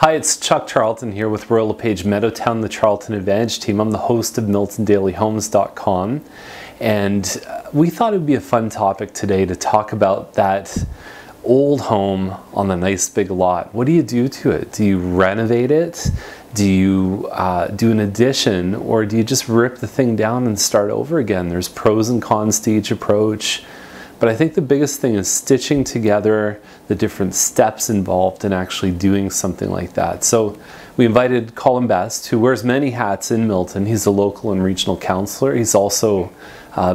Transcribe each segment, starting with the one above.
Hi, it's Chuck Charlton here with LePage Meadowtowne, the Charlton Advantage team. I'm the host of MiltonDailyHomes.com, and we thought it would be a fun topic today to talk about that old home on a nice big lot. What do you do to it? Do you renovate it? Do you do an addition, or do you just rip the thing down and start over again? There's pros and cons to each approach. But I think the biggest thing is stitching together the different steps involved in actually doing something like that. So we invited Colin, who wears many hats in Milton. He's a local and regional councillor. He's also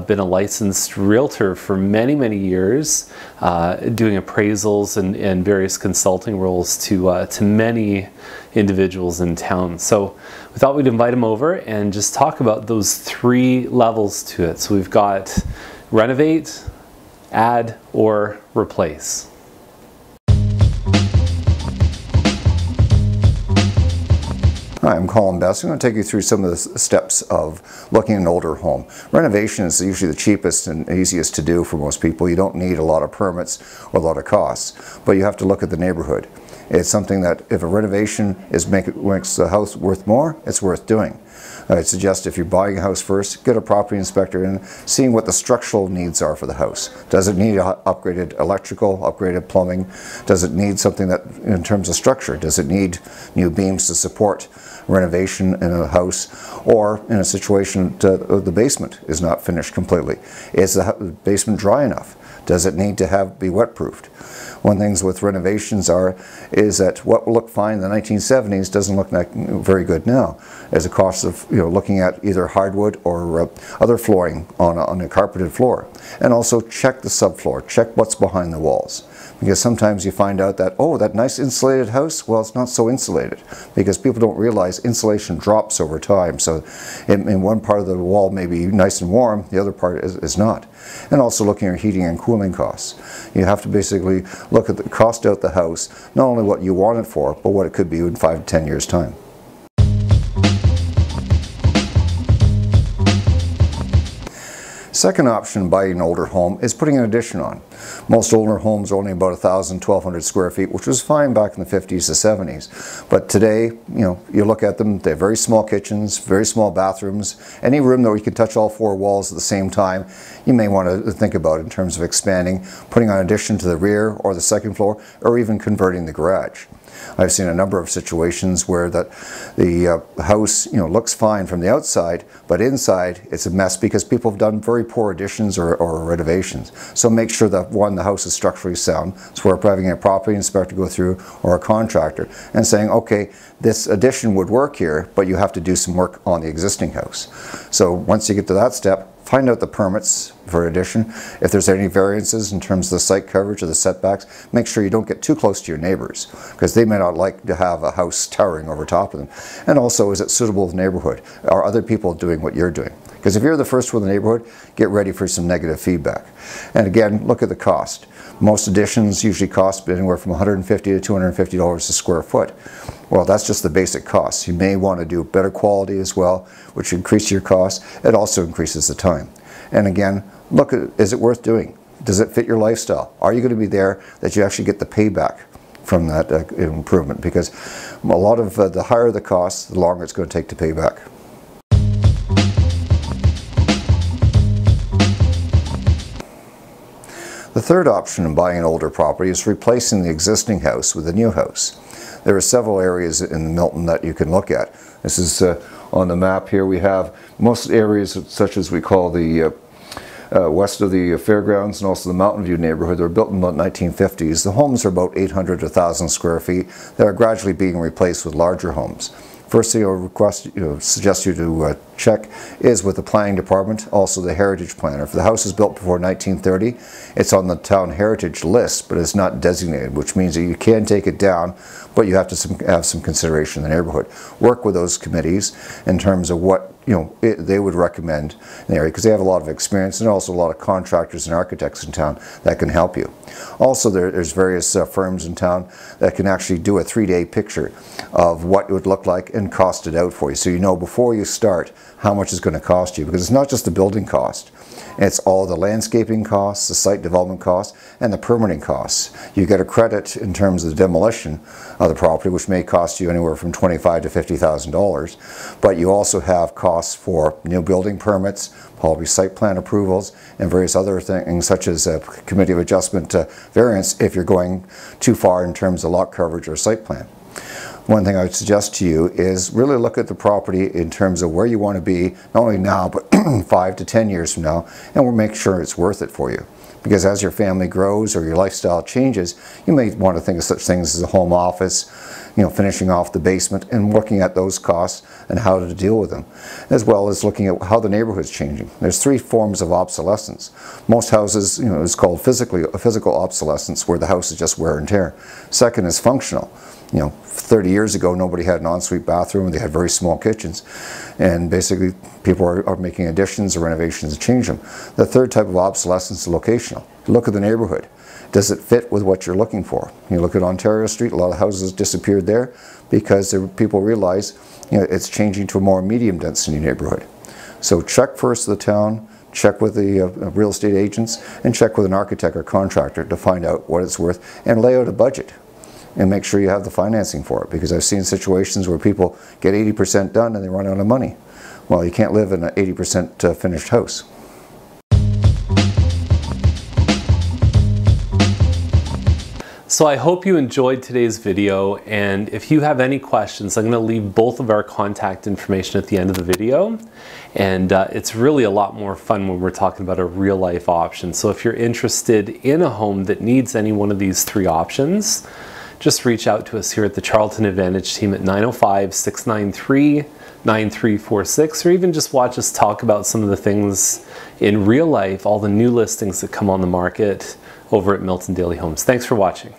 been a licensed realtor for many, many years, doing appraisals and various consulting roles to many individuals in town. So we thought we'd invite him over and just talk about those three levels to it. So we've got renovate, add, or replace. Hi, I'm Colin. I'm going to take you through some of the steps of looking at an older home. Renovation is usually the cheapest and easiest to do for most people. You don't need a lot of permits or a lot of costs, but you have to look at the neighborhood. It's something that if a renovation makes the house worth more, it's worth doing. I'd suggest if you're buying a house first, get a property inspector in, seeing what the structural needs are for the house. Does it need upgraded electrical, upgraded plumbing? Does it need something that, in terms of structure, does it need new beams to support renovation in a house, or in a situation the basement is not finished completely? Is the basement dry enough? Does it need to be wet-proofed? One of the things with renovations is that what looked fine in the 1970s doesn't look very good now, as a cost of looking at either hardwood or other flooring on a carpeted floor. And also check the subfloor, check what's behind the walls. Because sometimes you find out that, oh, that nice insulated house, well, it's not so insulated, because people don't realize insulation drops over time. So in one part of the wall may be nice and warm, the other part is not. And also looking at heating and cooling costs. You have to basically look at the cost out the house, not only what you want it for, but what it could be in 5 to 10 years' time. Second option buying an older home is putting an addition on. Most older homes are only about 1,000, 1,200 square feet, which was fine back in the 50s to 70s. But today, you look at them, they have very small kitchens, very small bathrooms. Any room that you can touch all 4 walls at the same time, you may want to think about in terms of expanding, putting an addition to the rear or the second floor, or even converting the garage. I've seen a number of situations where the house looks fine from the outside, but inside it's a mess because people have done very poor additions or renovations. So make sure that, one, the house is structurally sound. So we're having a property inspector go through, or a contractor, and saying, okay, this addition would work here, but you have to do some work on the existing house. So once you get to that step, find out the permits for addition. If there's any variances in terms of the site coverage or the setbacks, make sure you don't get too close to your neighbors, because they may not like to have a house towering over top of them. And also, is it suitable to the neighborhood? Are other people doing what you're doing? Because if you're the first one in the neighborhood, get ready for some negative feedback. And again, look at the cost. Most additions usually cost anywhere from $150 to $250 a square foot. Well, that's just the basic cost. You may want to do better quality as well, which increases your cost. It also increases the time. And again, look at, is it worth doing? Does it fit your lifestyle? Are you going to be there that you actually get the payback from that improvement? Because a lot of the higher the cost, the longer it's going to take to pay back. The third option in buying an older property is replacing the existing house with a new house. There are several areas in Milton that you can look at. This is on the map here. We have most areas such as we call the west of the fairgrounds and also the Mountain View neighborhood. They were built in the 1950s. The homes are about 800 to 1,000 square feet. They are gradually being replaced with larger homes. First thing I suggest you to check is with the planning department, also the heritage planner. If the house is built before 1930, it's on the town heritage list, but it's not designated, which means that you can take it down, but you have to have some consideration in the neighborhood. Work with those committees in terms of what they would recommend in the area, because they have a lot of experience, and also a lot of contractors and architects in town that can help you. Also, there's various firms in town that can actually do a 3-day picture of what it would look like and cost it out for you, so you know before you start how much it's going to cost you, because it's not just the building cost. It's all the landscaping costs, the site development costs, and the permitting costs. You get a credit in terms of the demolition of the property, which may cost you anywhere from $25,000 to $50,000, but you also have costs for new building permits, probably site plan approvals, and various other things such as a committee of adjustment variance if you're going too far in terms of lot coverage or site plan. One thing I would suggest to you is really look at the property in terms of where you want to be, not only now, but 5 to 10 years from now, and we'll make sure it's worth it for you. Because as your family grows or your lifestyle changes, you may want to think of such things as a home office, finishing off the basement and looking at those costs and how to deal with them, as well as looking at how the neighborhood's changing. There's 3 forms of obsolescence. Most houses, is called physical obsolescence, where the house is just wear and tear. Second is functional. 30 years ago, nobody had an ensuite bathroom. They had very small kitchens. And basically, people are making additions or renovations to change them. The third type of obsolescence is locational. Look at the neighborhood. Does it fit with what you're looking for? You look at Ontario Street, a lot of houses disappeared there because people realize it's changing to a more medium density neighborhood. So check first the town, check with the real estate agents, and check with an architect or contractor to find out what it's worth, and lay out a budget. And make sure you have the financing for it, because I've seen situations where people get 80% done and they run out of money. Well, you can't live in an 80% finished house. So I hope you enjoyed today's video, and if you have any questions, I'm going to leave both of our contact information at the end of the video. And it's really a lot more fun when we're talking about a real life option. So if you're interested in a home that needs any one of these 3 options, just reach out to us here at the Charlton Advantage team at 905-693-9346, or even just watch us talk about some of the things in real life, all the new listings that come on the market over at Milton Daily Homes. Thanks for watching.